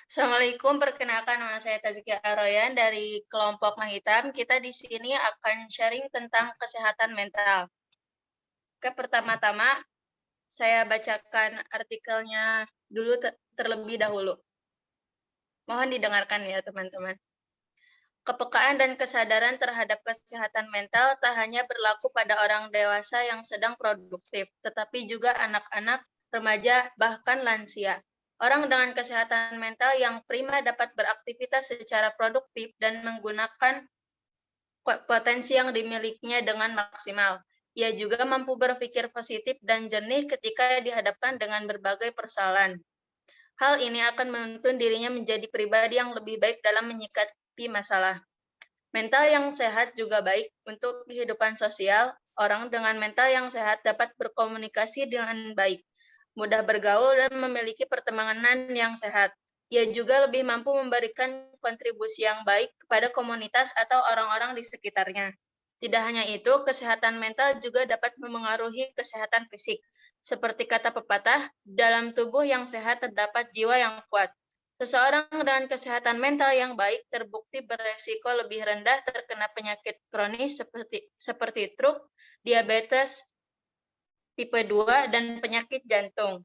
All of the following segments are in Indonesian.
Assalamualaikum, perkenalkan nama saya Tazkia Aroyan dari kelompok Mahitam. Kita di sini akan sharing tentang kesehatan mental. Oke, pertama-tama saya bacakan artikelnya dulu terlebih dahulu. Mohon didengarkan ya teman-teman. Kepekaan dan kesadaran terhadap kesehatan mental tak hanya berlaku pada orang dewasa yang sedang produktif, tetapi juga anak-anak, remaja, bahkan lansia. Orang dengan kesehatan mental yang prima dapat beraktivitas secara produktif dan menggunakan potensi yang dimilikinya dengan maksimal. Ia juga mampu berpikir positif dan jernih ketika dihadapkan dengan berbagai persoalan. Hal ini akan menuntun dirinya menjadi pribadi yang lebih baik dalam menyikapi masalah. Mental yang sehat juga baik untuk kehidupan sosial. Orang dengan mental yang sehat dapat berkomunikasi dengan baik, mudah bergaul, dan memiliki pertemanan yang sehat. Ia juga lebih mampu memberikan kontribusi yang baik kepada komunitas atau orang-orang di sekitarnya. Tidak hanya itu, kesehatan mental juga dapat memengaruhi kesehatan fisik. Seperti kata pepatah, dalam tubuh yang sehat terdapat jiwa yang kuat. Seseorang dengan kesehatan mental yang baik terbukti beresiko lebih rendah terkena penyakit kronis seperti stroke, diabetes tipe 2, dan penyakit jantung.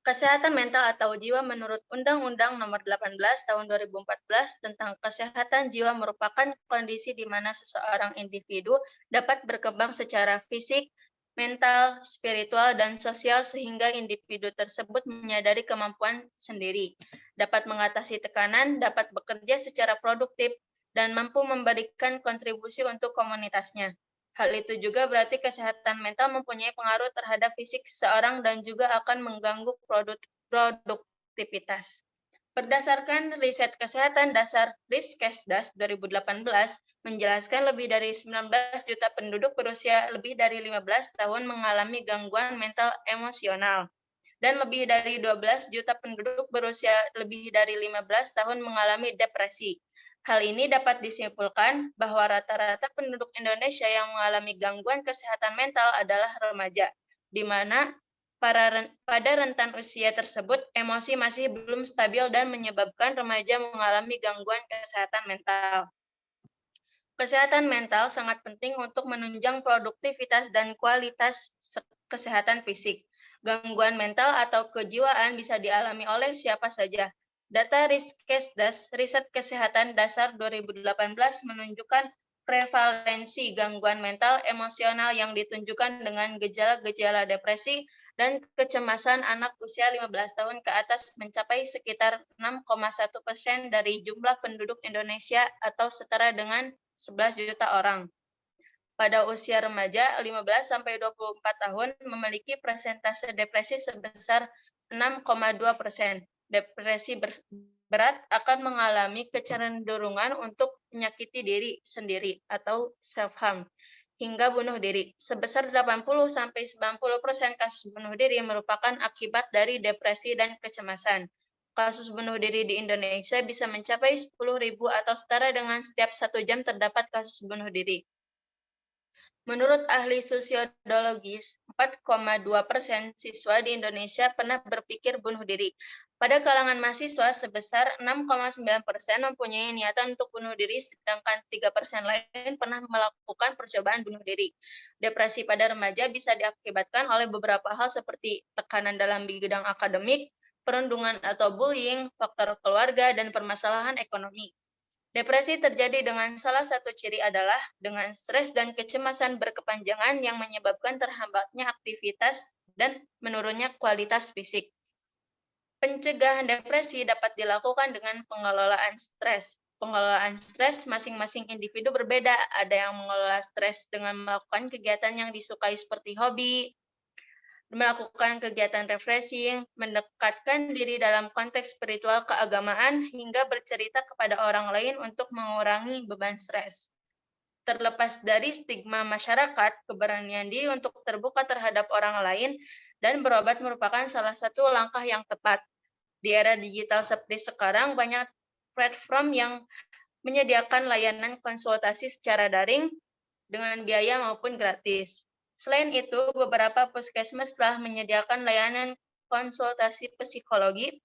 Kesehatan mental atau jiwa menurut Undang-Undang Nomor 18 Tahun 2014 tentang Kesehatan Jiwa merupakan kondisi di mana seseorang individu dapat berkembang secara fisik, mental, spiritual, dan sosial sehingga individu tersebut menyadari kemampuan sendiri, dapat mengatasi tekanan, dapat bekerja secara produktif, dan mampu memberikan kontribusi untuk komunitasnya. Hal itu juga berarti kesehatan mental mempunyai pengaruh terhadap fisik seseorang dan juga akan mengganggu produktivitas. Berdasarkan riset kesehatan dasar Riskesdas 2018, menjelaskan lebih dari 19 juta penduduk berusia lebih dari 15 tahun mengalami gangguan mental emosional, dan lebih dari 12 juta penduduk berusia lebih dari 15 tahun mengalami depresi. Hal ini dapat disimpulkan bahwa rata-rata penduduk Indonesia yang mengalami gangguan kesehatan mental adalah remaja, di mana pada rentan usia tersebut, emosi masih belum stabil dan menyebabkan remaja mengalami gangguan kesehatan mental. Kesehatan mental sangat penting untuk menunjang produktivitas dan kualitas kesehatan fisik. Gangguan mental atau kejiwaan bisa dialami oleh siapa saja. Data Riskesdas, Riset Kesehatan Dasar 2018 menunjukkan prevalensi gangguan mental emosional yang ditunjukkan dengan gejala-gejala depresi dan kecemasan anak usia 15 tahun ke atas mencapai sekitar 6,1% dari jumlah penduduk Indonesia atau setara dengan 11 juta orang. Pada usia remaja 15-24 tahun memiliki persentase depresi sebesar 6,2%. Depresi berat akan mengalami kecenderungan untuk menyakiti diri sendiri atau self-harm hingga bunuh diri. Sebesar 80-90% kasus bunuh diri merupakan akibat dari depresi dan kecemasan. Kasus bunuh diri di Indonesia bisa mencapai 10.000 atau setara dengan setiap 1 jam terdapat kasus bunuh diri. Menurut ahli sosiologis, 4,2% siswa di Indonesia pernah berpikir bunuh diri. Pada kalangan mahasiswa, sebesar 6,9% mempunyai niatan untuk bunuh diri, sedangkan 3% lain pernah melakukan percobaan bunuh diri. Depresi pada remaja bisa diakibatkan oleh beberapa hal seperti tekanan dalam bidang akademik, perundungan atau bullying, faktor keluarga, dan permasalahan ekonomi. Depresi terjadi dengan salah satu ciri adalah dengan stres dan kecemasan berkepanjangan yang menyebabkan terhambatnya aktivitas dan menurunnya kualitas fisik. Pencegahan depresi dapat dilakukan dengan pengelolaan stres. Pengelolaan stres masing-masing individu berbeda. Ada yang mengelola stres dengan melakukan kegiatan yang disukai seperti hobi, melakukan kegiatan refreshing, mendekatkan diri dalam konteks spiritual keagamaan, hingga bercerita kepada orang lain untuk mengurangi beban stres. Terlepas dari stigma masyarakat, keberanian diri untuk terbuka terhadap orang lain dan berobat merupakan salah satu langkah yang tepat. Di era digital seperti sekarang, banyak platform yang menyediakan layanan konsultasi secara daring dengan biaya maupun gratis. Selain itu, beberapa puskesmas telah menyediakan layanan konsultasi psikologi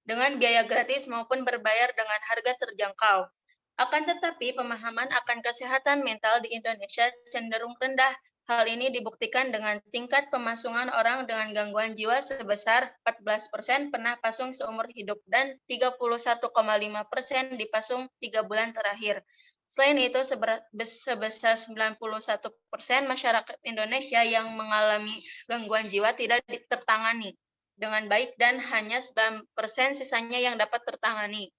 dengan biaya gratis maupun berbayar dengan harga terjangkau. Akan tetapi, pemahaman akan kesehatan mental di Indonesia cenderung rendah. Hal ini dibuktikan dengan tingkat pemasungan orang dengan gangguan jiwa sebesar 14% pernah pasung seumur hidup dan 31,5% dipasung 3 bulan terakhir. Selain itu, sebesar 91% masyarakat Indonesia yang mengalami gangguan jiwa tidak tertangani dengan baik dan hanya 9% sisanya yang dapat tertangani.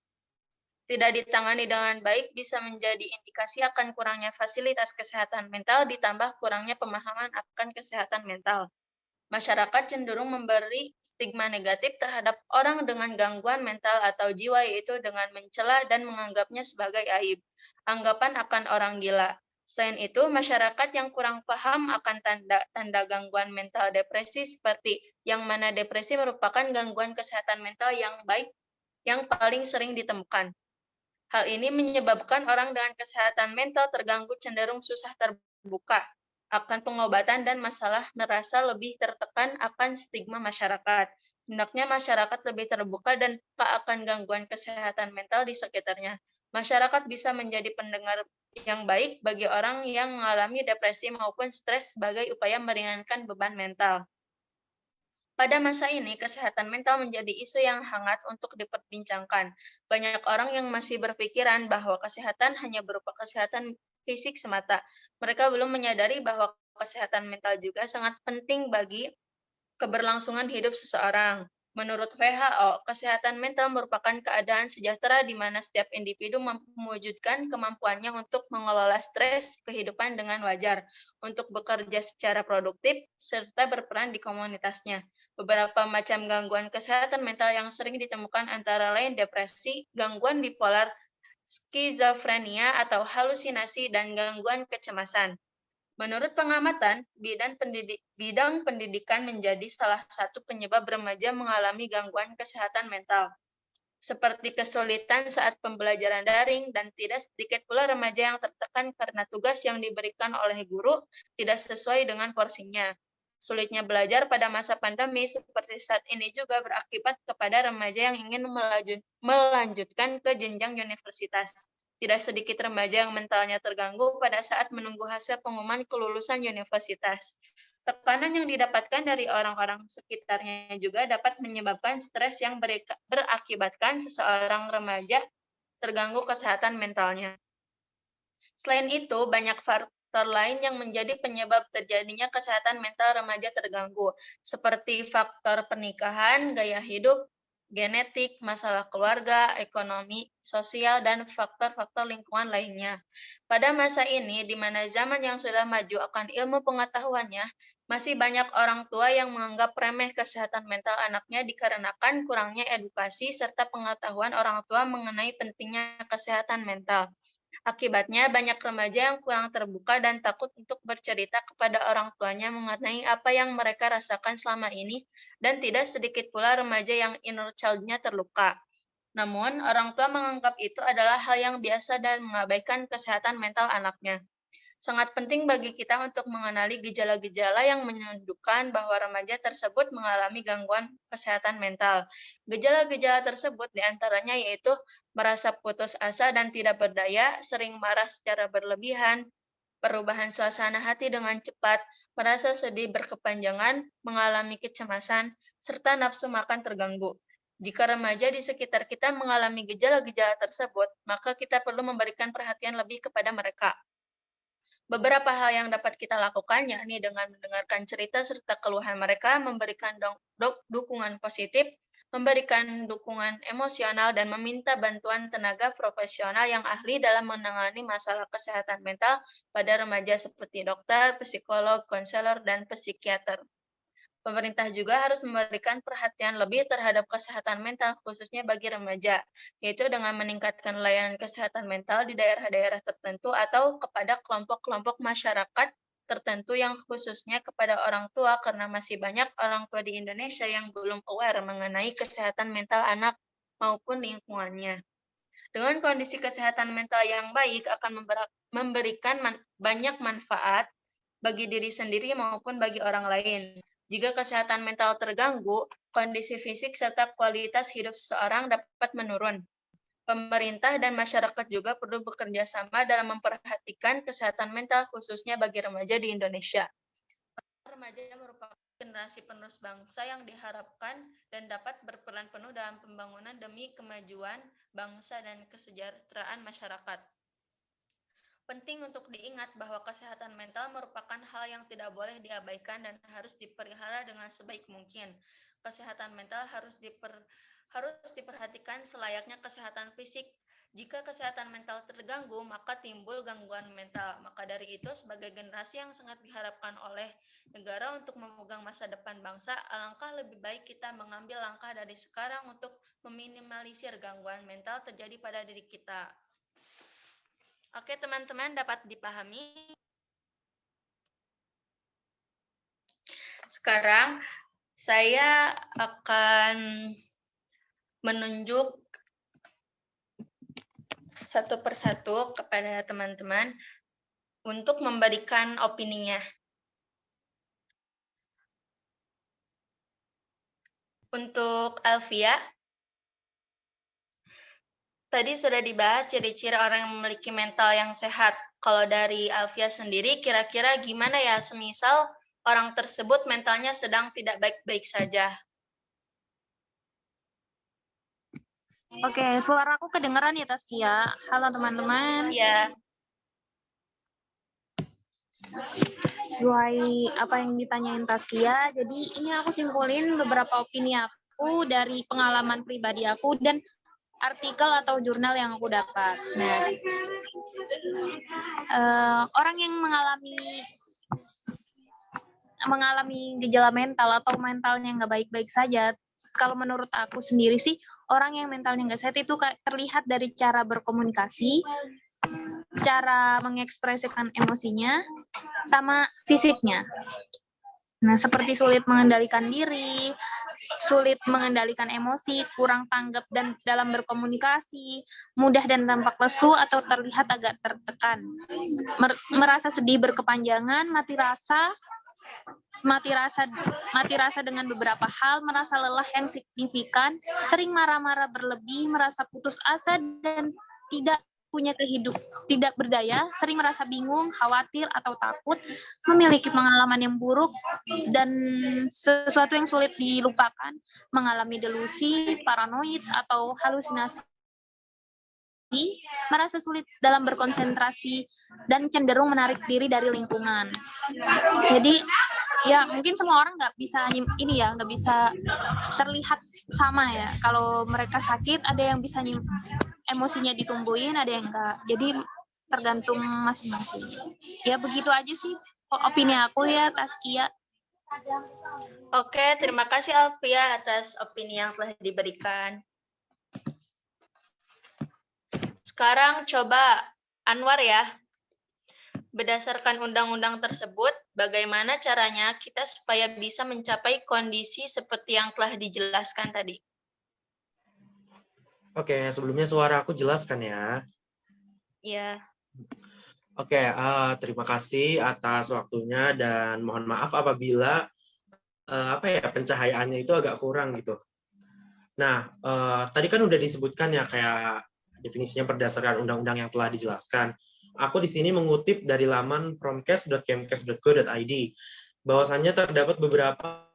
Tidak ditangani dengan baik bisa menjadi indikasi akan kurangnya fasilitas kesehatan mental ditambah kurangnya pemahaman akan kesehatan mental. Masyarakat cenderung memberi stigma negatif terhadap orang dengan gangguan mental atau jiwa, yaitu dengan mencela dan menganggapnya sebagai aib. Anggapan akan orang gila. Selain itu, masyarakat yang kurang paham akan tanda-tanda gangguan mental depresi seperti yang mana depresi merupakan gangguan kesehatan mental yang baik yang paling sering ditemukan. Hal ini menyebabkan orang dengan kesehatan mental terganggu cenderung susah terbuka akan pengobatan dan masalah merasa lebih tertekan akan stigma masyarakat. Hendaknya masyarakat lebih terbuka dan peka akan gangguan kesehatan mental di sekitarnya. Masyarakat bisa menjadi pendengar yang baik bagi orang yang mengalami depresi maupun stres sebagai upaya meringankan beban mental. Pada masa ini, kesehatan mental menjadi isu yang hangat untuk diperbincangkan. Banyak orang yang masih berpikiran bahwa kesehatan hanya berupa kesehatan fisik semata. Mereka belum menyadari bahwa kesehatan mental juga sangat penting bagi keberlangsungan hidup seseorang. Menurut WHO, kesehatan mental merupakan keadaan sejahtera di mana setiap individu mewujudkan kemampuannya untuk mengelola stres kehidupan dengan wajar, untuk bekerja secara produktif, serta berperan di komunitasnya. Beberapa macam gangguan kesehatan mental yang sering ditemukan antara lain depresi, gangguan bipolar, skizofrenia atau halusinasi, dan gangguan kecemasan. Menurut pengamatan, bidang pendidikan menjadi salah satu penyebab remaja mengalami gangguan kesehatan mental, seperti kesulitan saat pembelajaran daring, dan tidak sedikit pula remaja yang tertekan karena tugas yang diberikan oleh guru tidak sesuai dengan porsinya. Sulitnya belajar pada masa pandemi seperti saat ini juga berakibat kepada remaja yang ingin melanjutkan ke jenjang universitas. Tidak sedikit remaja yang mentalnya terganggu pada saat menunggu hasil pengumuman kelulusan universitas. Tekanan yang didapatkan dari orang-orang sekitarnya juga dapat menyebabkan stres yang berakibatkan seseorang remaja terganggu kesehatan mentalnya. Selain itu, banyak faktor lain yang menjadi penyebab terjadinya kesehatan mental remaja terganggu, seperti faktor pernikahan, gaya hidup, genetik, masalah keluarga, ekonomi, sosial, dan faktor-faktor lingkungan lainnya. Pada masa ini, di mana zaman yang sudah maju akan ilmu pengetahuannya, masih banyak orang tua yang menganggap remeh kesehatan mental anaknya dikarenakan kurangnya edukasi serta pengetahuan orang tua mengenai pentingnya kesehatan mental. Akibatnya, banyak remaja yang kurang terbuka dan takut untuk bercerita kepada orang tuanya mengenai apa yang mereka rasakan selama ini, dan tidak sedikit pula remaja yang inner child-nya terluka. Namun, orang tua menganggap itu adalah hal yang biasa dan mengabaikan kesehatan mental anaknya. Sangat penting bagi kita untuk mengenali gejala-gejala yang menunjukkan bahwa remaja tersebut mengalami gangguan kesehatan mental. Gejala-gejala tersebut diantaranya yaitu merasa putus asa dan tidak berdaya, sering marah secara berlebihan, perubahan suasana hati dengan cepat, merasa sedih berkepanjangan, mengalami kecemasan, serta nafsu makan terganggu. Jika remaja di sekitar kita mengalami gejala-gejala tersebut, maka kita perlu memberikan perhatian lebih kepada mereka. Beberapa hal yang dapat kita lakukan yakni dengan mendengarkan cerita serta keluhan mereka, memberikan dukungan positif, memberikan dukungan emosional, dan meminta bantuan tenaga profesional yang ahli dalam menangani masalah kesehatan mental pada remaja seperti dokter, psikolog, konselor, dan psikiater. Pemerintah juga harus memberikan perhatian lebih terhadap kesehatan mental, khususnya bagi remaja, yaitu dengan meningkatkan layanan kesehatan mental di daerah-daerah tertentu atau kepada kelompok-kelompok masyarakat tertentu yang khususnya kepada orang tua, karena masih banyak orang tua di Indonesia yang belum aware mengenai kesehatan mental anak maupun lingkungannya. Dengan kondisi kesehatan mental yang baik akan memberikan banyak manfaat bagi diri sendiri maupun bagi orang lain. Jika kesehatan mental terganggu, kondisi fisik serta kualitas hidup seseorang dapat menurun. Pemerintah dan masyarakat juga perlu bekerja sama dalam memperhatikan kesehatan mental khususnya bagi remaja di Indonesia. Remaja merupakan generasi penerus bangsa yang diharapkan dan dapat berperan penuh dalam pembangunan demi kemajuan bangsa dan kesejahteraan masyarakat. Penting untuk diingat bahwa kesehatan mental merupakan hal yang tidak boleh diabaikan dan harus dipelihara dengan sebaik mungkin. Kesehatan mental harus diperhatikan selayaknya kesehatan fisik. Jika kesehatan mental terganggu, maka timbul gangguan mental. Maka dari itu, sebagai generasi yang sangat diharapkan oleh negara untuk memegang masa depan bangsa, alangkah lebih baik kita mengambil langkah dari sekarang untuk meminimalisir gangguan mental terjadi pada diri kita. Oke, teman-teman, dapat dipahami? Sekarang saya akan menunjuk satu persatu kepada teman-teman untuk memberikan opininya. Untuk Alfia, tadi sudah dibahas ciri-ciri orang yang memiliki mental yang sehat. Kalau dari Alfia sendiri, kira-kira gimana ya semisal orang tersebut mentalnya sedang tidak baik-baik saja? Oke, suaraku kedengeran ya Taskia. Halo teman-teman. Iya. Sesuai apa yang ditanyain Taskia, jadi ini aku simpulin beberapa opini aku dari pengalaman pribadi aku dan artikel atau jurnal yang aku dapat. Nah, orang yang mengalami gejala mental atau mentalnya nggak baik-baik saja, kalau menurut aku sendiri sih, orang yang mentalnya nggak sehat itu terlihat dari cara berkomunikasi, cara mengekspresikan emosinya, sama fisiknya. Nah, seperti sulit mengendalikan diri, sulit mengendalikan emosi, kurang tanggap dan dalam berkomunikasi, mudah dan tampak lesu atau terlihat agak tertekan, merasa sedih berkepanjangan, mati rasa dengan beberapa hal, merasa lelah yang signifikan, sering marah-marah berlebih, merasa putus asa dan tidak punya tidak berdaya, sering merasa bingung, khawatir atau takut, memiliki pengalaman yang buruk dan sesuatu yang sulit dilupakan, mengalami delusi, paranoid atau halusinasi, merasa sulit dalam berkonsentrasi dan cenderung menarik diri dari lingkungan. Jadi ya mungkin semua orang nggak bisa nggak bisa terlihat sama ya. Kalau mereka sakit ada yang bisa emosinya ditumbuhin, ada yang enggak. Jadi tergantung masing-masing. Ya begitu aja sih opini aku ya Taskia. Oke, terima kasih Alfia atas opini yang telah diberikan. Sekarang coba Anwar ya. Berdasarkan undang-undang tersebut, bagaimana caranya kita supaya bisa mencapai kondisi seperti yang telah dijelaskan tadi? Oke, sebelumnya suara aku jelaskan ya. Iya. Oke, terima kasih atas waktunya dan mohon maaf apabila pencahayaannya itu agak kurang gitu. Nah, tadi kan udah disebutkan ya kayak definisinya berdasarkan undang-undang yang telah dijelaskan. Aku di sini mengutip dari laman promkes.kemkes.go.id bahwasannya terdapat beberapa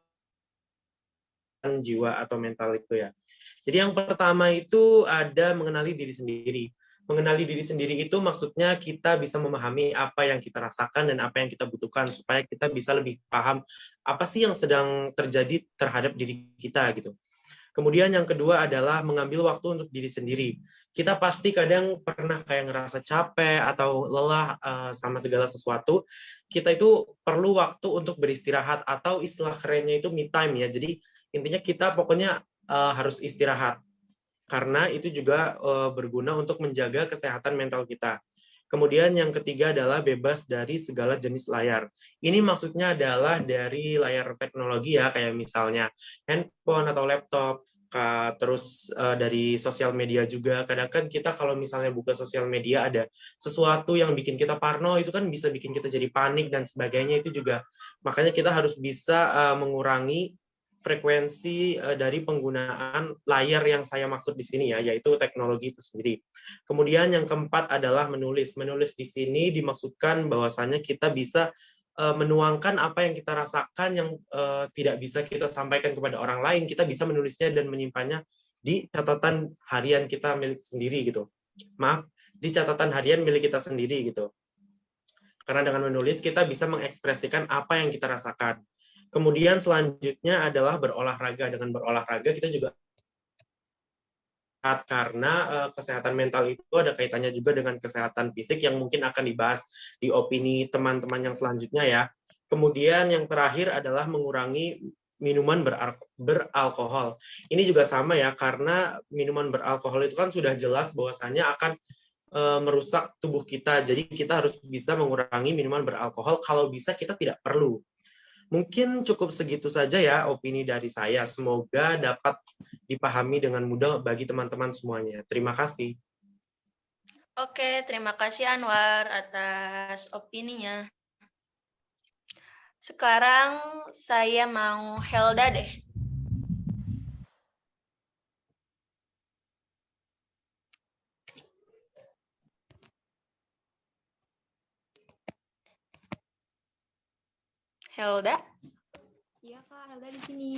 jiwa atau mental itu ya. Jadi yang pertama itu ada mengenali diri sendiri. Mengenali diri sendiri itu maksudnya kita bisa memahami apa yang kita rasakan dan apa yang kita butuhkan supaya kita bisa lebih paham apa sih yang sedang terjadi terhadap diri kita gitu. Kemudian yang kedua adalah mengambil waktu untuk diri sendiri. Kita pasti kadang pernah kayak ngerasa capek atau lelah sama segala sesuatu. Kita itu perlu waktu untuk beristirahat atau istilah kerennya itu me time ya. Jadi intinya kita pokoknya harus istirahat karena itu juga berguna untuk menjaga kesehatan mental kita. Kemudian yang ketiga adalah bebas dari segala jenis layar. Ini maksudnya adalah dari layar teknologi ya, kayak misalnya handphone atau laptop, terus dari sosial media juga. Kadang kan kita kalau misalnya buka sosial media ada sesuatu yang bikin kita parno, itu kan bisa bikin kita jadi panik dan sebagainya. Itu juga makanya kita harus bisa mengurangi frekuensi dari penggunaan layar yang saya maksud di sini ya, yaitu teknologi itu sendiri. Kemudian yang keempat adalah menulis. Menulis di sini dimaksudkan bahwasanya kita bisa menuangkan apa yang kita rasakan yang tidak bisa kita sampaikan kepada orang lain, kita bisa menulisnya dan menyimpannya di catatan harian kita milik sendiri gitu. Maaf, di catatan harian milik kita sendiri gitu. Karena dengan menulis kita bisa mengekspresikan apa yang kita rasakan. Kemudian selanjutnya adalah berolahraga. Dengan berolahraga kita juga karena kesehatan mental itu ada kaitannya juga dengan kesehatan fisik yang mungkin akan dibahas di opini teman-teman yang selanjutnya ya. Kemudian yang terakhir adalah mengurangi minuman beralkohol. Ini juga sama ya, karena minuman beralkohol itu kan sudah jelas bahwasannya akan merusak tubuh kita. Jadi kita harus bisa mengurangi minuman beralkohol, kalau bisa kita tidak perlu. Mungkin cukup segitu saja ya opini dari saya. Semoga dapat dipahami dengan mudah bagi teman-teman semuanya. Terima kasih. Oke, terima kasih Anwar atas opininya. Sekarang saya mau Helda deh. Helda? Iya Kak, Helda di sini.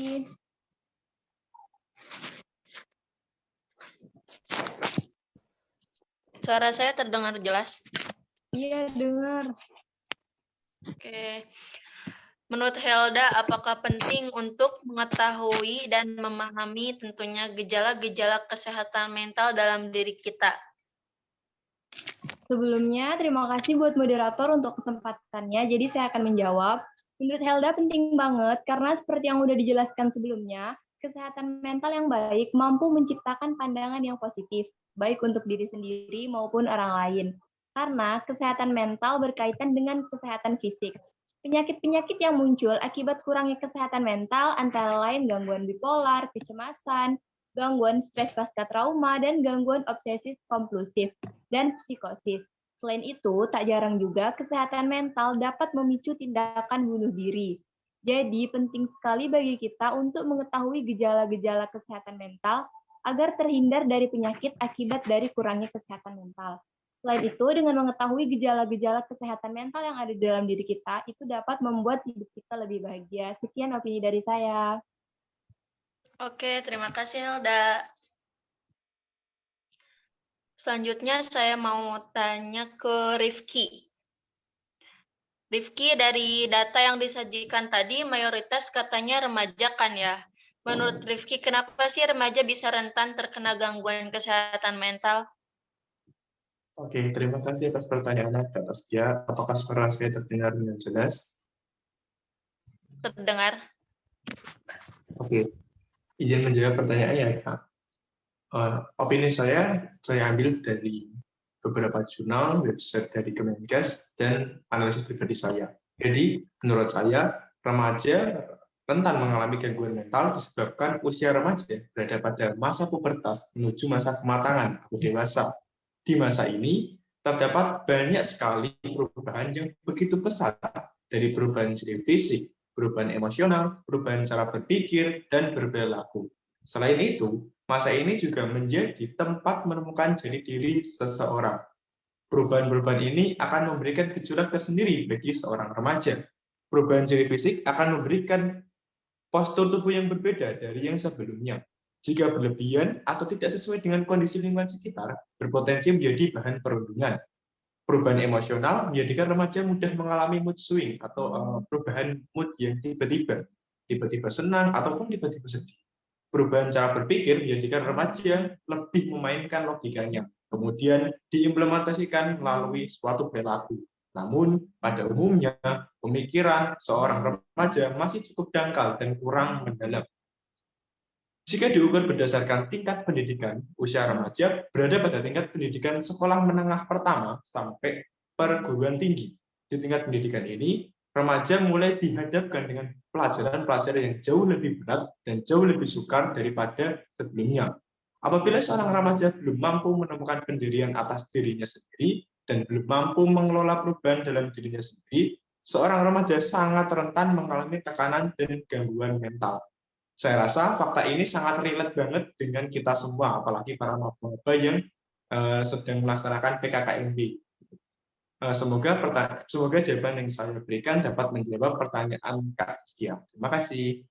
Suara saya terdengar jelas? Iya, dengar. Oke. Menurut Helda, apakah penting untuk mengetahui dan memahami tentunya gejala-gejala kesehatan mental dalam diri kita? Sebelumnya, terima kasih buat moderator untuk kesempatannya. Jadi saya akan menjawab. Menurut Helda penting banget karena seperti yang udah dijelaskan sebelumnya, kesehatan mental yang baik mampu menciptakan pandangan yang positif, baik untuk diri sendiri maupun orang lain. Karena kesehatan mental berkaitan dengan kesehatan fisik. Penyakit-penyakit yang muncul akibat kurangnya kesehatan mental antara lain gangguan bipolar, kecemasan, gangguan stres pasca trauma, dan gangguan obsesif kompulsif, dan psikosis. Selain itu, tak jarang juga kesehatan mental dapat memicu tindakan bunuh diri. Jadi, penting sekali bagi kita untuk mengetahui gejala-gejala kesehatan mental agar terhindar dari penyakit akibat dari kurangnya kesehatan mental. Selain itu, dengan mengetahui gejala-gejala kesehatan mental yang ada di dalam diri kita, itu dapat membuat hidup kita lebih bahagia. Sekian opini dari saya. Oke, terima kasih Helda. Selanjutnya saya mau tanya ke Rifki. Rifki, dari data yang disajikan tadi, mayoritas katanya remaja kan ya? Menurut Rifki, kenapa sih remaja bisa rentan terkena gangguan kesehatan mental? Oke, terima kasih atas pertanyaannya, Kak Taskia. Apakah suara saya terdengar dengan jelas? Terdengar? Oke, izin menjawab pertanyaannya ya, Kak. Opini saya ambil dari beberapa jurnal, website dari Kemenkes, dan analisis pribadi saya. Jadi, menurut saya, remaja rentan mengalami gangguan mental disebabkan usia remaja berada pada masa pubertas menuju masa kematangan atau dewasa. Di masa ini, terdapat banyak sekali perubahan yang begitu pesat, dari perubahan ciri fisik, perubahan emosional, perubahan cara berpikir, dan berperilaku. Selain itu, masa ini juga menjadi tempat menemukan jati diri seseorang. Perubahan-perubahan ini akan memberikan gejolak tersendiri bagi seorang remaja. Perubahan ciri fisik akan memberikan postur tubuh yang berbeda dari yang sebelumnya. Jika berlebihan atau tidak sesuai dengan kondisi lingkungan sekitar, berpotensi menjadi bahan perundungan. Perubahan emosional menjadikan remaja mudah mengalami mood swing atau perubahan mood yang tiba-tiba senang ataupun tiba-tiba sedih. Perubahan cara berpikir menjadikan remaja lebih memainkan logikanya, kemudian diimplementasikan melalui suatu perilaku. Namun, pada umumnya, pemikiran seorang remaja masih cukup dangkal dan kurang mendalam. Jika diukur berdasarkan tingkat pendidikan, usia remaja berada pada tingkat pendidikan sekolah menengah pertama sampai perguruan tinggi. Di tingkat pendidikan ini, remaja mulai dihadapkan dengan pelajaran-pelajaran yang jauh lebih berat dan jauh lebih sukar daripada sebelumnya. Apabila seorang remaja belum mampu menemukan pendirian atas dirinya sendiri dan belum mampu mengelola perubahan dalam dirinya sendiri, seorang remaja sangat rentan mengalami tekanan dan gangguan mental. Saya rasa fakta ini sangat relate banget dengan kita semua, apalagi para maba yang sedang melaksanakan PKKMB. Semoga jawaban yang saya berikan dapat menjawab pertanyaan Kak Rizkia. Terima kasih.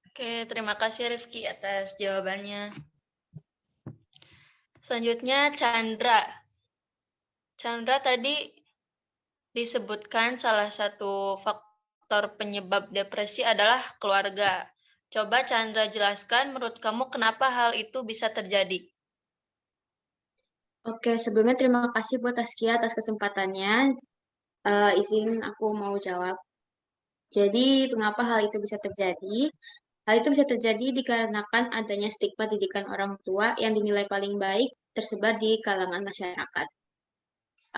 Oke, terima kasih Rifki atas jawabannya. Selanjutnya Chandra. Chandra tadi disebutkan salah satu faktor penyebab depresi adalah keluarga. Coba Chandra jelaskan menurut kamu kenapa hal itu bisa terjadi? Oke, sebelumnya terima kasih buat Taskia atas kesempatannya. Izin aku mau jawab. Jadi, mengapa hal itu bisa terjadi? Hal itu bisa terjadi dikarenakan adanya stigma didikan orang tua yang dinilai paling baik tersebar di kalangan masyarakat.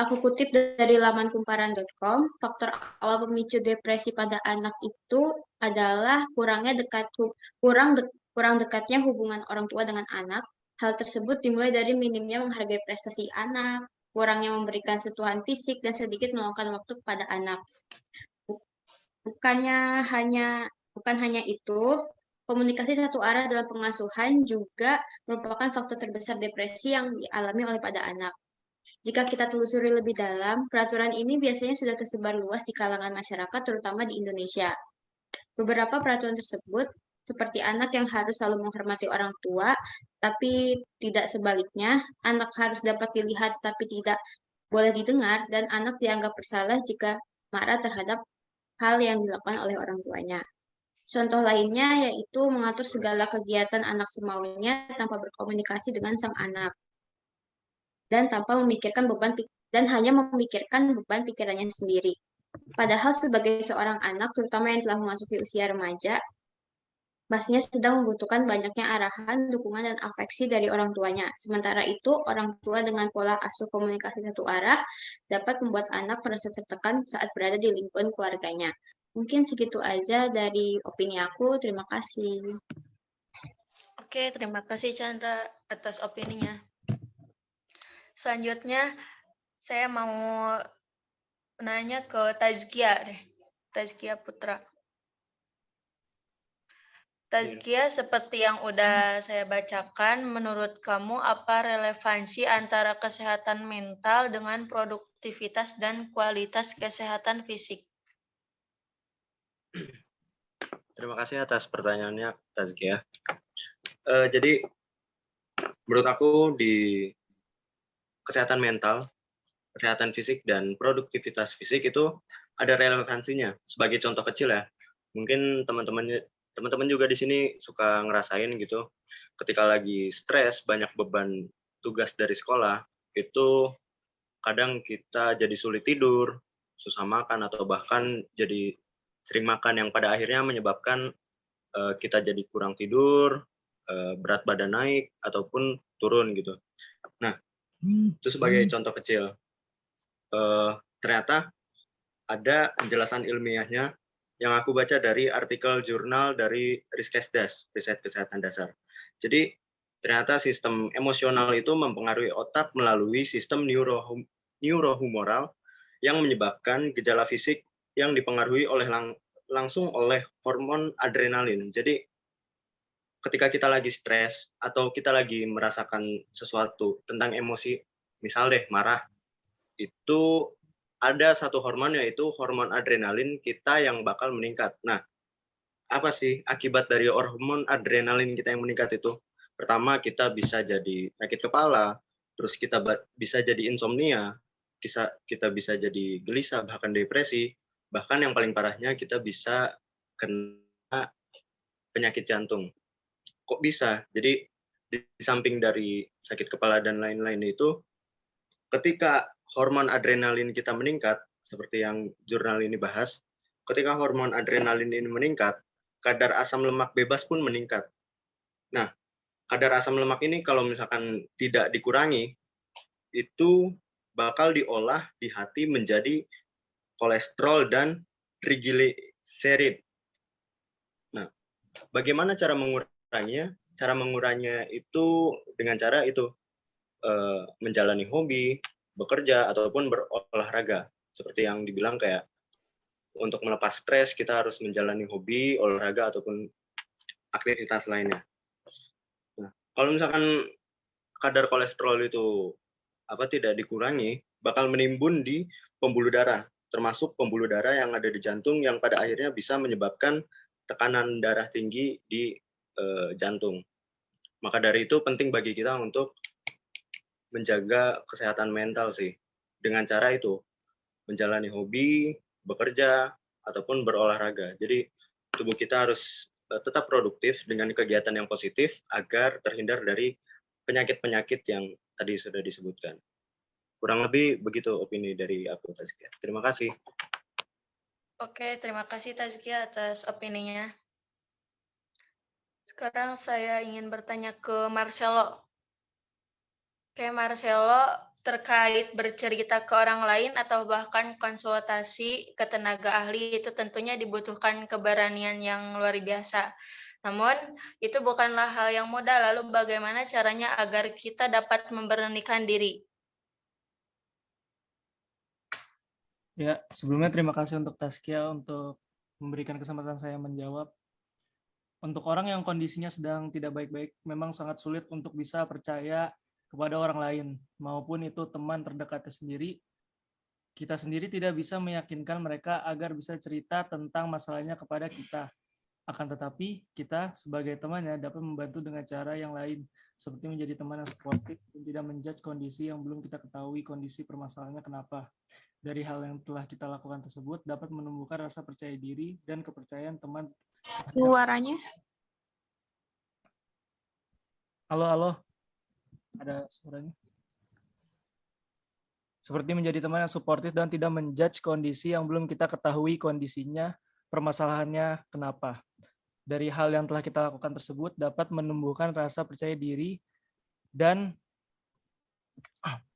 Aku kutip dari laman kumparan.com, faktor awal pemicu depresi pada anak itu adalah kurang dekatnya hubungan orang tua dengan anak. Hal tersebut dimulai dari minimnya menghargai prestasi anak, kurangnya memberikan sentuhan fisik, dan sedikit meluangkan waktu kepada anak. Bukan hanya itu, komunikasi satu arah dalam pengasuhan juga merupakan faktor terbesar depresi yang dialami oleh pada anak. Jika kita telusuri lebih dalam, peraturan ini biasanya sudah tersebar luas di kalangan masyarakat, terutama di Indonesia. Beberapa peraturan tersebut, seperti anak yang harus selalu menghormati orang tua, tapi tidak sebaliknya, anak harus dapat dilihat tapi tidak boleh didengar, dan anak dianggap bersalah jika marah terhadap hal yang dilakukan oleh orang tuanya. Contoh lainnya yaitu mengatur segala kegiatan anak semaunya tanpa berkomunikasi dengan sang anak, dan hanya memikirkan beban pikirannya sendiri. Padahal sebagai seorang anak, terutama yang telah memasuki usia remaja, pastinya sedang membutuhkan banyaknya arahan, dukungan, dan afeksi dari orang tuanya. Sementara itu, orang tua dengan pola asuh komunikasi satu arah dapat membuat anak merasa tertekan saat berada di lingkungan keluarganya. Mungkin segitu aja dari opini aku. Terima kasih. Oke, terima kasih Chandra atas opininya. Selanjutnya, saya mau nanya ke Tazkia deh. Tazkia Putra. Tazkia, seperti yang udah saya bacakan, menurut kamu apa relevansi antara kesehatan mental dengan produktivitas dan kualitas kesehatan fisik? Terima kasih atas pertanyaannya, Tazkia. Jadi, menurut aku di kesehatan mental, kesehatan fisik, dan produktivitas fisik itu ada relevansinya. Sebagai contoh kecil ya, mungkin teman-teman juga di sini suka ngerasain gitu, ketika lagi stres, banyak beban tugas dari sekolah, itu kadang kita jadi sulit tidur, susah makan, atau bahkan jadi sering makan yang pada akhirnya menyebabkan kita jadi kurang tidur, berat badan naik, ataupun turun gitu. Nah, itu sebagai contoh kecil. Ternyata ada penjelasan ilmiahnya yang aku baca dari artikel jurnal dari Riskesdas, Riset Kesehatan Dasar. Jadi, ternyata sistem emosional itu mempengaruhi otak melalui sistem neurohumoral yang menyebabkan gejala fisik yang dipengaruhi langsung oleh hormon adrenalin. Jadi, ketika kita lagi stres atau kita lagi merasakan sesuatu tentang emosi, misal deh marah, itu ada satu hormon yaitu hormon adrenalin kita yang bakal meningkat. Nah, apa sih akibat dari hormon adrenalin kita yang meningkat itu? Pertama, kita bisa jadi sakit kepala, terus kita bisa jadi insomnia, kita bisa jadi gelisah, bahkan depresi, bahkan yang paling parahnya kita bisa kena penyakit jantung. Kok bisa? Jadi di samping dari sakit kepala dan lain-lain itu, ketika hormon adrenalin kita meningkat, seperti yang jurnal ini bahas, ketika hormon adrenalin ini meningkat, kadar asam lemak bebas pun meningkat. Nah, kadar asam lemak ini kalau misalkan tidak dikurangi, itu bakal diolah di hati menjadi kolesterol, dan triglycerid. Nah, bagaimana cara menguranginya? Cara menguranginya itu dengan cara itu menjalani hobi, bekerja, ataupun berolahraga. Seperti yang dibilang kayak untuk melepas stres kita harus menjalani hobi, olahraga, ataupun aktivitas lainnya. Nah, kalau misalkan kadar kolesterol itu tidak dikurangi, bakal menimbun di pembuluh darah, termasuk pembuluh darah yang ada di jantung yang pada akhirnya bisa menyebabkan tekanan darah tinggi di jantung. Maka dari itu penting bagi kita untuk menjaga kesehatan mental sih. Dengan cara itu, menjalani hobi, bekerja, ataupun berolahraga. Jadi tubuh kita harus tetap produktif dengan kegiatan yang positif agar terhindar dari penyakit-penyakit yang tadi sudah disebutkan. Kurang lebih begitu opini dari aku, Tazkia. Terima kasih. Oke, terima kasih Tazkia atas opininya. Sekarang saya ingin bertanya ke Marcelo. Oke, Marcelo, terkait bercerita ke orang lain atau bahkan konsultasi ke tenaga ahli itu tentunya dibutuhkan keberanian yang luar biasa. Namun, itu bukanlah hal yang mudah. Lalu bagaimana caranya agar kita dapat memberanikan diri? Ya, sebelumnya terima kasih untuk Tazkia untuk memberikan kesempatan saya menjawab. Untuk orang yang kondisinya sedang tidak baik-baik, memang sangat sulit untuk bisa percaya kepada orang lain, maupun itu teman terdekatnya sendiri. Kita sendiri tidak bisa meyakinkan mereka agar bisa cerita tentang masalahnya kepada kita. Akan tetapi, kita sebagai temannya dapat membantu dengan cara yang lain, seperti menjadi teman yang suportif dan tidak menjudge kondisi yang belum kita ketahui kondisi permasalahannya kenapa. Dari hal yang telah kita lakukan tersebut dapat menumbuhkan rasa percaya diri dan kepercayaan teman. Suaranya. Halo. Ada suaranya. Seperti menjadi teman yang suportif dan tidak menjudge kondisi yang belum kita ketahui kondisinya, permasalahannya kenapa. Dari hal yang telah kita lakukan tersebut dapat menumbuhkan rasa percaya diri dan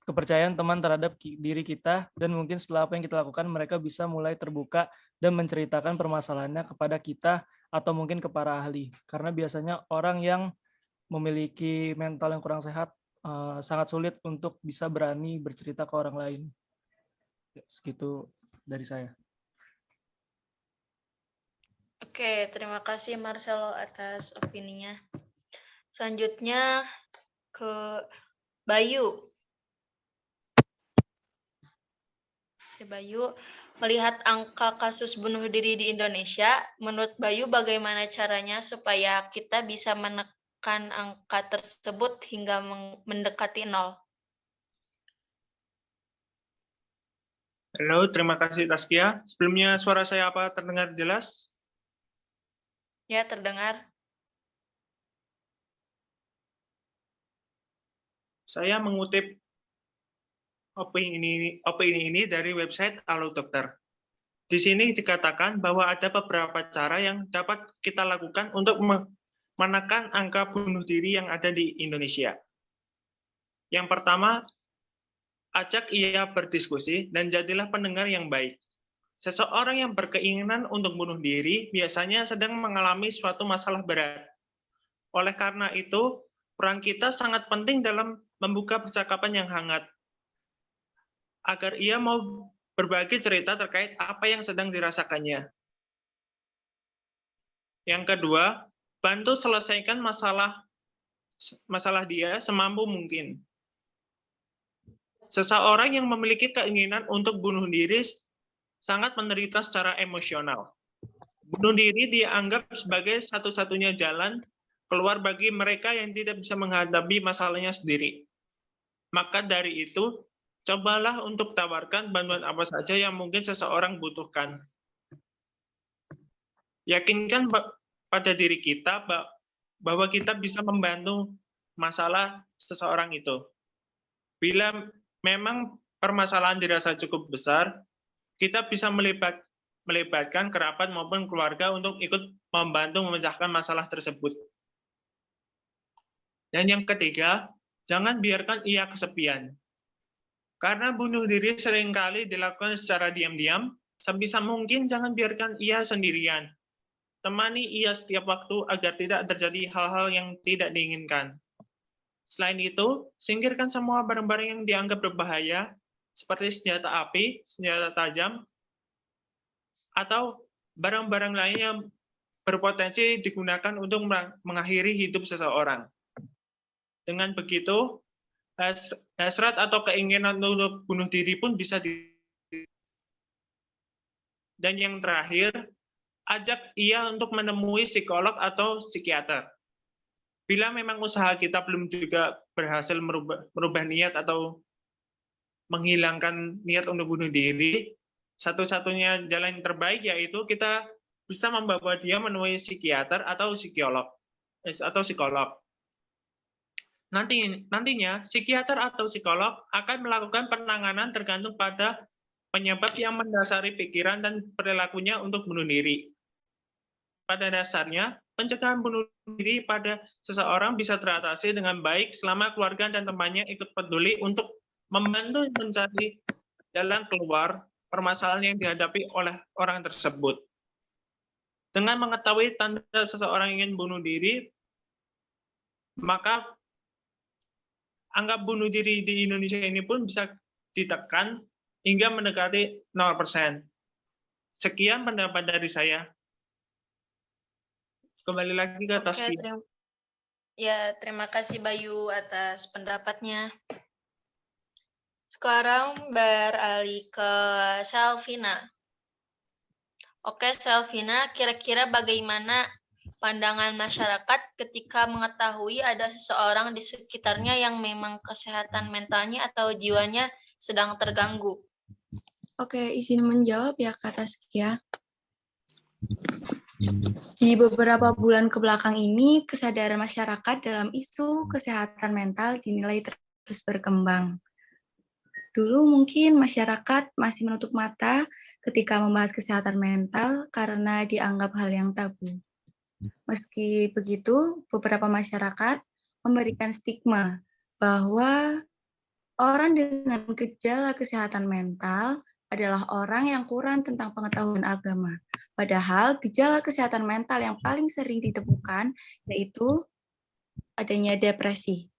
kepercayaan teman terhadap diri kita, dan mungkin setelah apa yang kita lakukan mereka bisa mulai terbuka dan menceritakan permasalahannya kepada kita atau mungkin ke para ahli. Karena biasanya orang yang memiliki mental yang kurang sehat sangat sulit untuk bisa berani bercerita ke orang lain. Ya, segitu dari saya. Oke, terima kasih Marcelo atas opininya. Selanjutnya ke Bayu. Oke, Bayu, melihat angka kasus bunuh diri di Indonesia, menurut Bayu bagaimana caranya supaya kita bisa menekan angka tersebut hingga mendekati 0? Halo, terima kasih Tazkia. Sebelumnya suara saya apa terdengar jelas? Ya, terdengar. Saya mengutip opini ini dari website Halo Dokter. Di sini dikatakan bahwa ada beberapa cara yang dapat kita lakukan untuk menekan angka bunuh diri yang ada di Indonesia. Yang pertama, ajak ia berdiskusi dan jadilah pendengar yang baik. Seseorang yang berkeinginan untuk bunuh diri biasanya sedang mengalami suatu masalah berat. Oleh karena itu, peran kita sangat penting dalam membuka percakapan yang hangat, agar ia mau berbagi cerita terkait apa yang sedang dirasakannya. Yang kedua, bantu selesaikan masalah dia semampu mungkin. Seseorang yang memiliki keinginan untuk bunuh diri sangat menderita secara emosional. Bunuh diri dianggap sebagai satu-satunya jalan keluar bagi mereka yang tidak bisa menghadapi masalahnya sendiri. Maka dari itu, cobalah untuk tawarkan bantuan apa saja yang mungkin seseorang butuhkan. Yakinkan pada diri kita bahwa kita bisa membantu masalah seseorang itu. Bila memang permasalahan dirasa cukup besar, kita bisa melibatkan kerabat maupun keluarga untuk ikut membantu memecahkan masalah tersebut. Dan yang ketiga, jangan biarkan ia kesepian. Karena bunuh diri seringkali dilakukan secara diam-diam, Sebisa mungkin jangan biarkan ia sendirian. Temani ia setiap waktu agar tidak terjadi hal-hal yang tidak diinginkan. Selain itu, singkirkan semua barang-barang yang dianggap berbahaya, seperti senjata api, senjata tajam, atau barang-barang lain yang berpotensi digunakan untuk mengakhiri hidup seseorang. Dengan begitu, hasrat atau keinginan untuk bunuh diri pun bisa Dan yang terakhir, ajak ia untuk menemui psikolog atau psikiater. Bila memang usaha kita belum juga berhasil merubah niat atau menghilangkan niat untuk bunuh diri, satu-satunya jalan yang terbaik yaitu kita bisa membawa dia menemui psikiater atau psikolog. Nantinya, psikiater atau psikolog akan melakukan penanganan tergantung pada penyebab yang mendasari pikiran dan perilakunya untuk bunuh diri. Pada dasarnya, pencegahan bunuh diri pada seseorang bisa teratasi dengan baik selama keluarga dan temannya ikut peduli untuk membantu mencari jalan keluar permasalahan yang dihadapi oleh orang tersebut. Dengan mengetahui tanda seseorang ingin bunuh diri, maka angka bunuh diri di Indonesia ini pun bisa ditekan hingga mendekati 0%. Sekian pendapat dari saya. Kembali lagi ke Taskia. Terima kasih Bayu atas pendapatnya. Sekarang beralih ke Selvina. Oke, Selvina, kira-kira bagaimana pandangan masyarakat ketika mengetahui ada seseorang di sekitarnya yang memang kesehatan mentalnya atau jiwanya sedang terganggu? Oke, izin menjawab ya Kak Taskia. Di beberapa bulan kebelakang ini, kesadaran masyarakat dalam isu kesehatan mental dinilai terus berkembang. Dulu mungkin masyarakat masih menutup mata ketika membahas kesehatan mental karena dianggap hal yang tabu. Meski begitu, beberapa masyarakat memberikan stigma bahwa orang dengan gejala kesehatan mental adalah orang yang kurang tentang pengetahuan agama. Padahal gejala kesehatan mental yang paling sering ditemukan yaitu adanya depresi.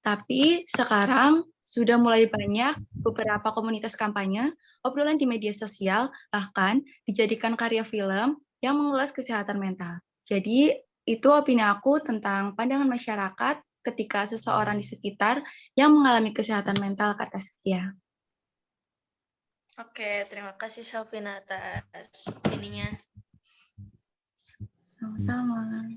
Tapi sekarang sudah mulai banyak beberapa komunitas kampanye, obrolan di media sosial, bahkan dijadikan karya film yang mengulas kesehatan mental. Jadi itu opini aku tentang pandangan masyarakat ketika seseorang di sekitar yang mengalami kesehatan mental, kata Taskia. Oke, terima kasih Selvina atas ininya. Sama-sama.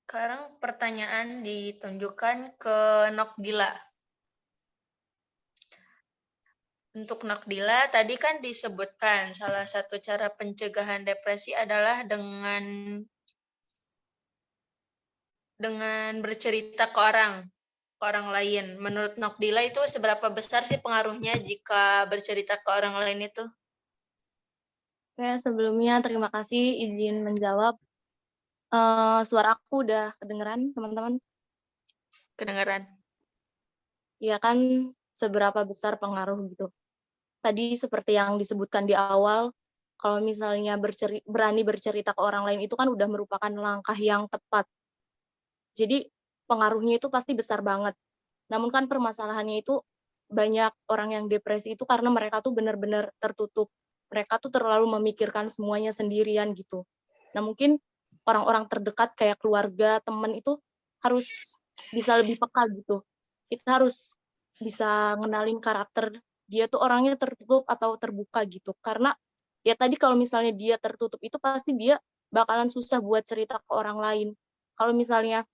Sekarang pertanyaan ditunjukkan ke Nokdila. Untuk Nokdila, tadi kan disebutkan salah satu cara pencegahan depresi adalah dengan bercerita ke orang lain. Menurut Nokdila itu seberapa besar sih pengaruhnya jika bercerita ke orang lain itu? Oke, sebelumnya terima kasih izin menjawab. Suara aku udah kedengeran, teman-teman? Kedengeran. Iya kan, seberapa besar pengaruh gitu. Tadi seperti yang disebutkan di awal, kalau misalnya berani bercerita ke orang lain itu kan udah merupakan langkah yang tepat. Jadi pengaruhnya itu pasti besar banget. Namun kan permasalahannya itu banyak orang yang depresi itu karena mereka tuh benar-benar tertutup. Mereka tuh terlalu memikirkan semuanya sendirian gitu. Nah mungkin orang-orang terdekat kayak keluarga, teman itu harus bisa lebih peka gitu. Kita harus bisa ngenalin karakter dia tuh orangnya tertutup atau terbuka gitu. Karena ya tadi kalau misalnya dia tertutup itu pasti dia bakalan susah buat cerita ke orang lain. Kalau misalnya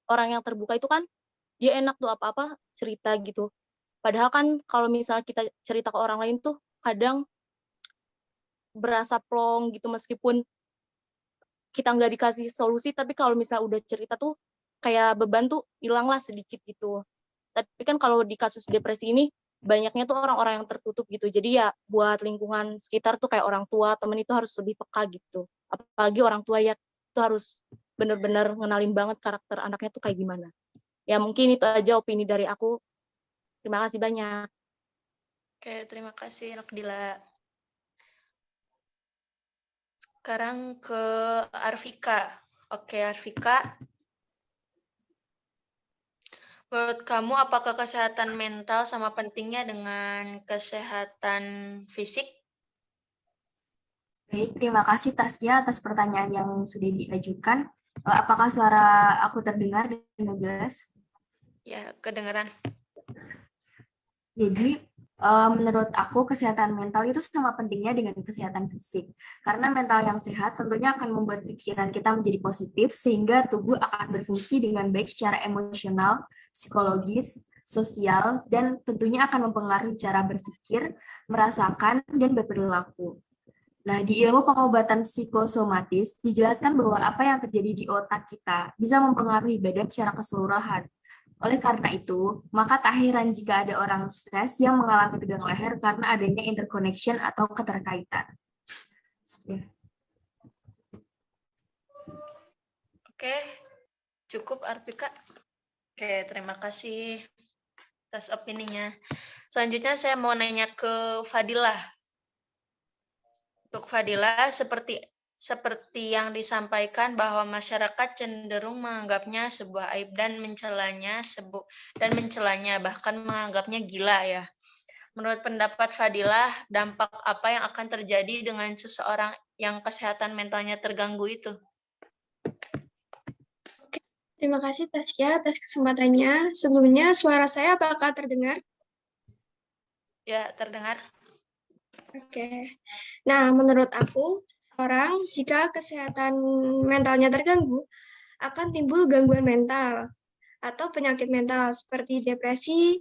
orang yang terbuka itu kan dia enak tuh apa-apa cerita gitu. Padahal kan kalau misalnya kita cerita ke orang lain tuh kadang berasa plong gitu meskipun kita nggak dikasih solusi, tapi kalau misalnya udah cerita tuh kayak beban tuh hilanglah sedikit gitu. Tapi kan kalau di kasus depresi ini banyaknya tuh orang-orang yang tertutup gitu. Jadi ya buat lingkungan sekitar tuh kayak orang tua, temen itu harus lebih peka gitu. Apalagi orang tua ya itu harus benar-benar ngenalin banget karakter anaknya tuh kayak gimana. Ya mungkin itu aja opini dari aku. Terima kasih banyak. Oke, terima kasih Nakdila. Sekarang ke Arvika. Oke, Arvika. Menurut kamu, apakah kesehatan mental sama pentingnya dengan kesehatan fisik? Baik, terima kasih Tasya atas pertanyaan yang sudah diajukan. Apakah suara aku terdengar dengan jelas? Ya, kedengaran. Jadi, menurut aku kesehatan mental itu sama pentingnya dengan kesehatan fisik. Karena mental yang sehat tentunya akan membuat pikiran kita menjadi positif, sehingga tubuh akan berfungsi dengan baik secara emosional, psikologis, sosial, dan tentunya akan mempengaruhi cara berpikir, merasakan, dan berperilaku. Nah, di ilmu pengobatan psikosomatis dijelaskan bahwa apa yang terjadi di otak kita bisa mempengaruhi badan secara keseluruhan. Oleh karena itu, maka tak heran jika ada orang stres yang mengalami tegang leher karena adanya interconnection atau keterkaitan. Oke, cukup Arvika. Oke, terima kasih atas opininya. Selanjutnya saya mau nanya ke Fadilah. Untuk Fadilah, seperti yang disampaikan bahwa masyarakat cenderung menganggapnya sebuah aib dan mencelanya, bahkan menganggapnya gila ya. Menurut pendapat Fadilah, dampak apa yang akan terjadi dengan seseorang yang kesehatan mentalnya terganggu itu? Oke, terima kasih Tasya atas kesempatannya. Sebelumnya suara saya apakah terdengar? Ya, terdengar. Oke. Nah, menurut aku, orang jika kesehatan mentalnya terganggu, akan timbul gangguan mental atau penyakit mental seperti depresi,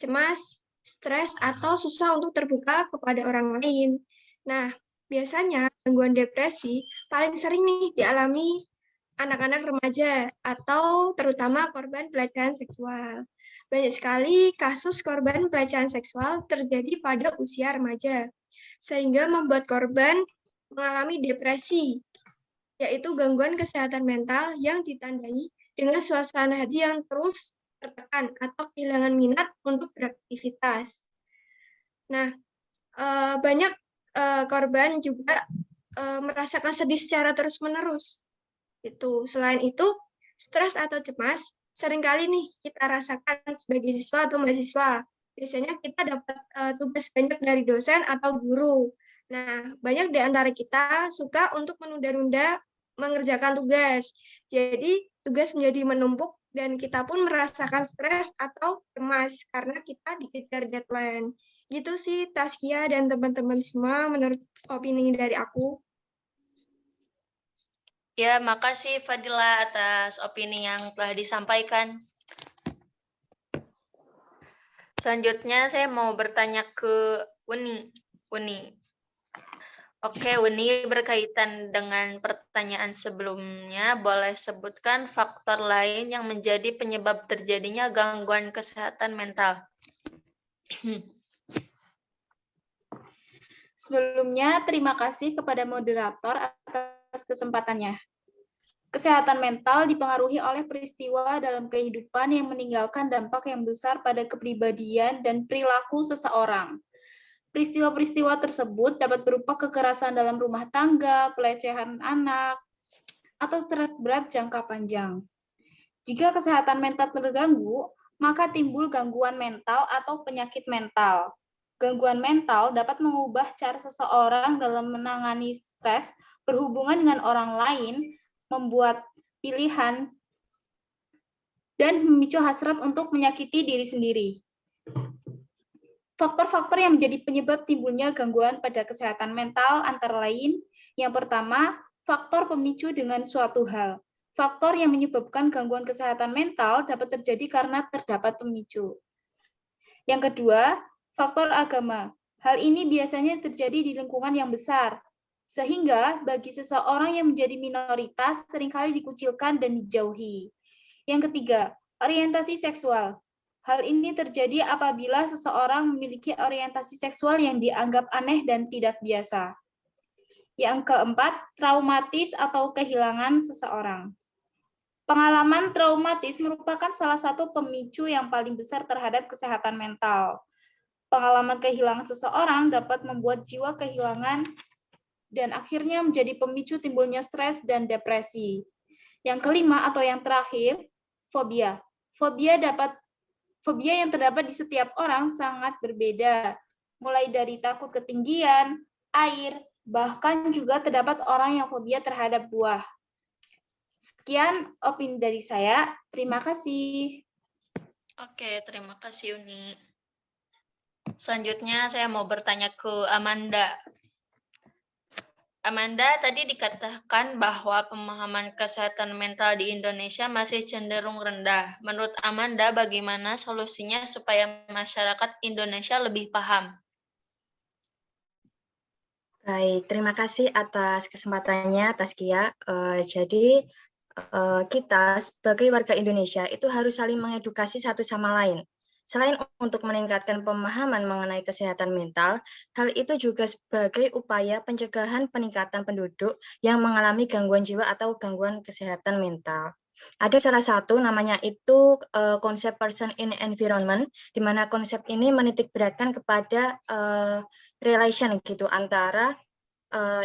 cemas, stres, atau susah untuk terbuka kepada orang lain. Nah, biasanya gangguan depresi paling sering nih dialami anak-anak remaja atau terutama korban pelecehan seksual. Banyak sekali kasus korban pelecehan seksual terjadi pada usia remaja, sehingga membuat korban mengalami depresi, yaitu gangguan kesehatan mental yang ditandai dengan suasana hati yang terus tertekan atau kehilangan minat untuk beraktivitas. Nah, banyak korban juga merasakan sedih secara terus-menerus. Selain itu, stres atau cemas seringkali nih kita rasakan sebagai siswa atau mahasiswa. Biasanya kita dapat tugas banyak dari dosen atau guru. Nah, banyak di antara kita suka untuk menunda-nunda mengerjakan tugas. Jadi, tugas menjadi menumpuk dan kita pun merasakan stres atau cemas karena kita dikejar deadline. Gitu sih Taskia dan teman-teman semua menurut opini dari aku. Ya, makasih Fadila atas opini yang telah disampaikan. Selanjutnya saya mau bertanya ke Uni. Oke, Uni, berkaitan dengan pertanyaan sebelumnya, boleh sebutkan faktor lain yang menjadi penyebab terjadinya gangguan kesehatan mental. Sebelumnya, terima kasih kepada moderator atas kesempatannya. Kesehatan mental dipengaruhi oleh peristiwa dalam kehidupan yang meninggalkan dampak yang besar pada kepribadian dan perilaku seseorang. Peristiwa-peristiwa tersebut dapat berupa kekerasan dalam rumah tangga, pelecehan anak, atau stres berat jangka panjang. Jika kesehatan mental terganggu, maka timbul gangguan mental atau penyakit mental. Gangguan mental dapat mengubah cara seseorang dalam menangani stres, berhubungan dengan orang lain, membuat pilihan, dan memicu hasrat untuk menyakiti diri sendiri. Faktor-faktor yang menjadi penyebab timbulnya gangguan pada kesehatan mental antara lain, yang pertama, faktor pemicu dengan suatu hal. Faktor yang menyebabkan gangguan kesehatan mental dapat terjadi karena terdapat pemicu. Yang kedua, faktor agama. Hal ini biasanya terjadi di lingkungan yang besar, sehingga bagi seseorang yang menjadi minoritas seringkali dikucilkan dan dijauhi. Yang ketiga, orientasi seksual. Hal ini terjadi apabila seseorang memiliki orientasi seksual yang dianggap aneh dan tidak biasa. Yang keempat, traumatis atau kehilangan seseorang. Pengalaman traumatis merupakan salah satu pemicu yang paling besar terhadap kesehatan mental. Pengalaman kehilangan seseorang dapat membuat jiwa kehilangan dan akhirnya menjadi pemicu timbulnya stres dan depresi. Yang kelima atau yang terakhir, fobia. Fobia yang terdapat di setiap orang sangat berbeda, mulai dari takut ketinggian, air, bahkan juga terdapat orang yang fobia terhadap buah. Sekian opini dari saya. Terima kasih. Oke, terima kasih Uni. Selanjutnya saya mau bertanya ke Amanda. Amanda, tadi dikatakan bahwa pemahaman kesehatan mental di Indonesia masih cenderung rendah. Menurut Amanda, bagaimana solusinya supaya masyarakat Indonesia lebih paham? Baik, terima kasih atas kesempatannya, Taskia. Jadi, kita sebagai warga Indonesia itu harus saling mengedukasi satu sama lain. Selain untuk meningkatkan pemahaman mengenai kesehatan mental, hal itu juga sebagai upaya pencegahan peningkatan penduduk yang mengalami gangguan jiwa atau gangguan kesehatan mental. Ada salah satu namanya itu konsep person in environment, di mana konsep ini menitikberatkan kepada relation gitu antara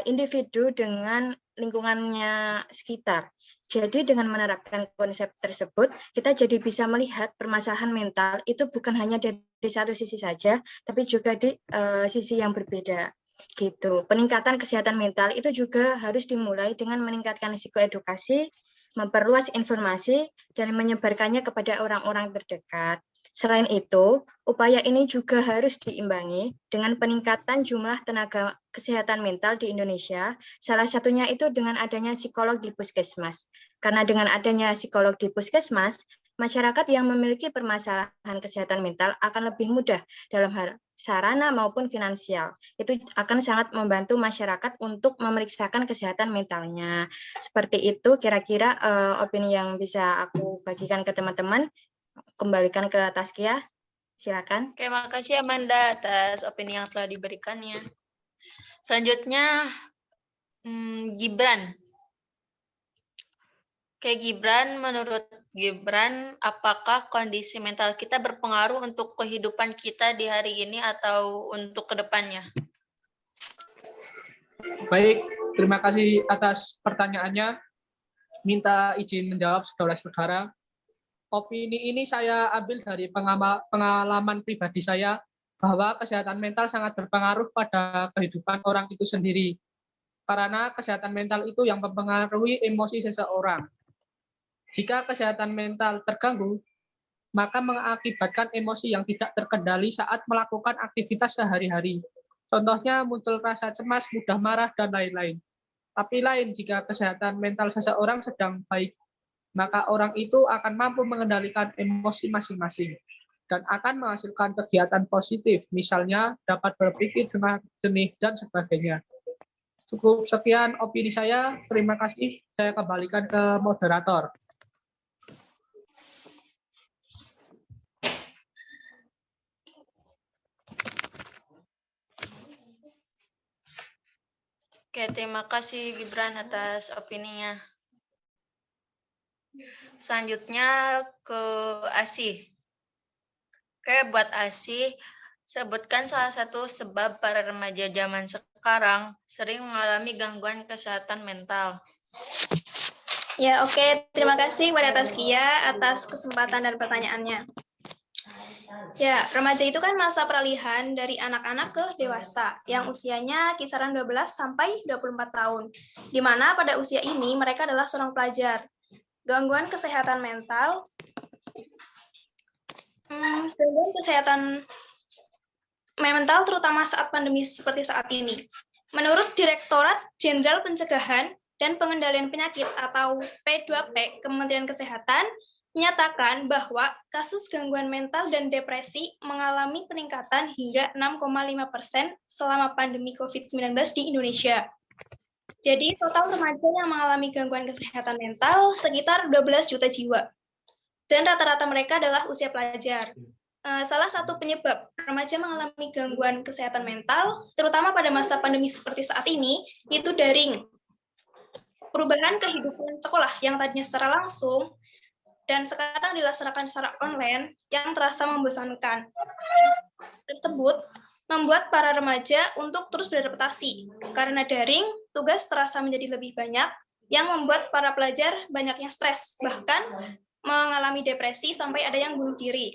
individu dengan lingkungannya sekitar. Jadi dengan menerapkan konsep tersebut, kita jadi bisa melihat permasalahan mental itu bukan hanya dari satu sisi saja, tapi juga di sisi yang berbeda. Gitu. Peningkatan kesehatan mental itu juga harus dimulai dengan meningkatkan psikoedukasi, memperluas informasi, dan menyebarkannya kepada orang-orang terdekat. Selain itu, upaya ini juga harus diimbangi dengan peningkatan jumlah tenaga kesehatan mental di Indonesia, salah satunya itu dengan adanya psikolog di puskesmas. Karena dengan adanya psikolog di puskesmas, masyarakat yang memiliki permasalahan kesehatan mental akan lebih mudah dalam hal sarana maupun finansial. Itu akan sangat membantu masyarakat untuk memeriksakan kesehatan mentalnya. Seperti itu kira-kira opini yang bisa aku bagikan ke teman-teman. Kembalikan ke Taskia, silakan. Oke, makasih Amanda atas opini yang telah diberikannya. Selanjutnya, Gibran. Oke, Gibran, menurut Gibran, apakah kondisi mental kita berpengaruh untuk kehidupan kita di hari ini atau untuk kedepannya? Baik, terima kasih atas pertanyaannya. Minta izin menjawab saudara-saudara. Opini ini saya ambil dari pengalaman pribadi saya bahwa kesehatan mental sangat berpengaruh pada kehidupan orang itu sendiri. Karena kesehatan mental itu yang mempengaruhi emosi seseorang. Jika kesehatan mental terganggu, maka mengakibatkan emosi yang tidak terkendali saat melakukan aktivitas sehari-hari. Contohnya muncul rasa cemas, mudah marah, dan lain-lain. Tapi lain jika kesehatan mental seseorang sedang baik, maka orang itu akan mampu mengendalikan emosi masing-masing dan akan menghasilkan kegiatan positif, misalnya dapat berpikir dengan jernih dan sebagainya. Cukup sekian opini saya, terima kasih. Saya kembalikan ke moderator. Oke, terima kasih Gibran atas opininya. Selanjutnya ke Asih. Oke, buat Asih, sebutkan salah satu sebab para remaja zaman sekarang sering mengalami gangguan kesehatan mental. Ya, oke. Terima kasih kepada Taskia atas kesempatan dan pertanyaannya. Ya, remaja itu kan masa peralihan dari anak-anak ke dewasa yang usianya kisaran 12 sampai 24 tahun. Di mana pada usia ini mereka adalah seorang pelajar. Gangguan kesehatan mental terutama saat pandemi seperti saat ini. Menurut Direktorat Jenderal Pencegahan dan Pengendalian Penyakit atau P2P Kementerian Kesehatan menyatakan bahwa kasus gangguan mental dan depresi mengalami peningkatan hingga 6,5% selama pandemi COVID-19 di Indonesia. Jadi total remaja yang mengalami gangguan kesehatan mental sekitar 12 juta jiwa. Dan rata-rata mereka adalah usia pelajar. Salah satu penyebab remaja mengalami gangguan kesehatan mental, terutama pada masa pandemi seperti saat ini, itu daring. Perubahan kehidupan sekolah yang tadinya secara langsung dan sekarang dilaksanakan secara online yang terasa membosankan. Tersebut membuat para remaja untuk terus beradaptasi. Karena daring, tugas terasa menjadi lebih banyak, yang membuat para pelajar banyaknya stres, bahkan mengalami depresi sampai ada yang bunuh diri.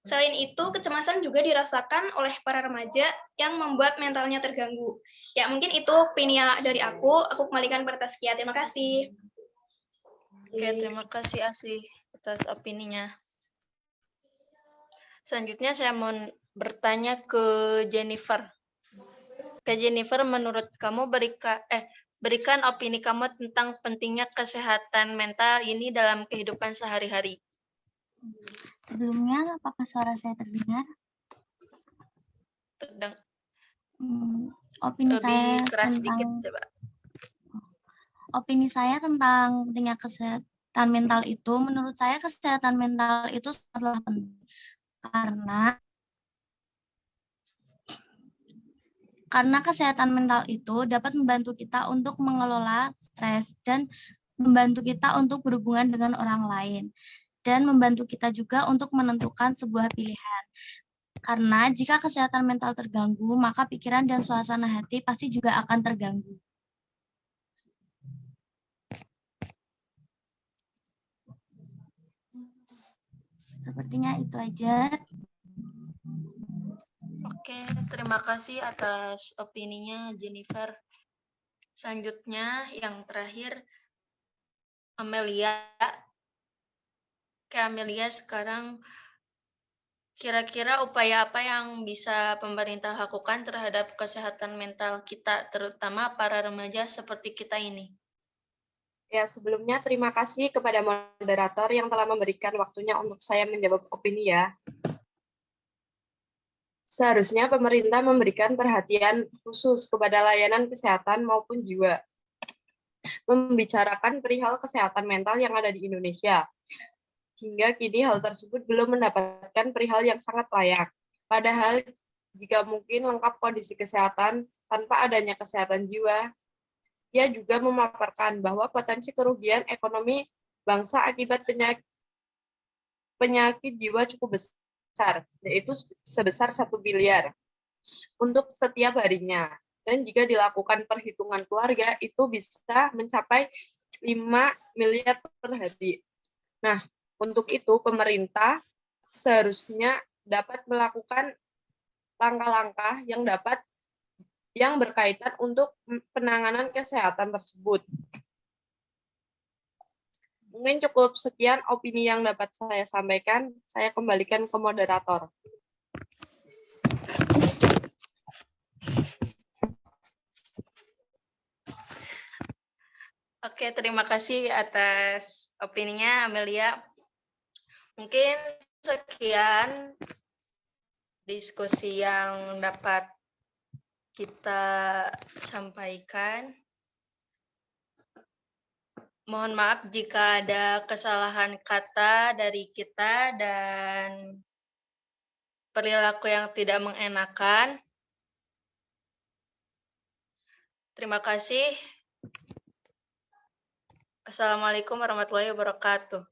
Selain itu, kecemasan juga dirasakan oleh para remaja yang membuat mentalnya terganggu. Ya, mungkin itu opini dari aku kembalikan pada Taskia. Terima kasih. Oke, terima kasih Asih atas opininya. Selanjutnya saya mau bertanya ke Jennifer. Ke Jennifer, menurut kamu berikan opini kamu tentang pentingnya kesehatan mental ini dalam kehidupan sehari-hari. Sebelumnya, apakah suara saya terdengar? Opini Lebih saya keras tentang sedikit, coba. Opini saya tentang pentingnya kesehatan mental itu, menurut saya kesehatan mental itu sangatlah penting karena kesehatan mental itu dapat membantu kita untuk mengelola stres dan membantu kita untuk berhubungan dengan orang lain dan membantu kita juga untuk menentukan sebuah pilihan. Karena jika kesehatan mental terganggu, maka pikiran dan suasana hati pasti juga akan terganggu. Sepertinya itu aja. Oke, terima kasih atas opininya Jennifer. Selanjutnya yang terakhir Amelia. Ke Amelia sekarang, kira-kira upaya apa yang bisa pemerintah lakukan terhadap kesehatan mental kita, terutama para remaja seperti kita ini? Ya, sebelumnya terima kasih kepada moderator yang telah memberikan waktunya untuk saya menjawab opini ya. Seharusnya pemerintah memberikan perhatian khusus kepada layanan kesehatan maupun jiwa. Membicarakan perihal kesehatan mental yang ada di Indonesia. Hingga kini hal tersebut belum mendapatkan perihal yang sangat layak. Padahal jika mungkin lengkap kondisi kesehatan tanpa adanya kesehatan jiwa, ia juga memaparkan bahwa potensi kerugian ekonomi bangsa akibat penyakit jiwa cukup besar, yaitu sebesar 1 miliar untuk setiap harinya. Dan jika dilakukan perhitungan keluarga, itu bisa mencapai 5 miliar per hari. Nah, untuk itu pemerintah seharusnya dapat melakukan langkah-langkah yang berkaitan untuk penanganan kesehatan tersebut. Mungkin cukup sekian opini yang dapat saya sampaikan. Saya kembalikan ke moderator. Oke, terima kasih atas opininya Amelia. Mungkin sekian diskusi yang dapat kita sampaikan. Mohon maaf jika ada kesalahan kata dari kita dan perilaku yang tidak mengenakan. Terima kasih. Assalamualaikum warahmatullahi wabarakatuh.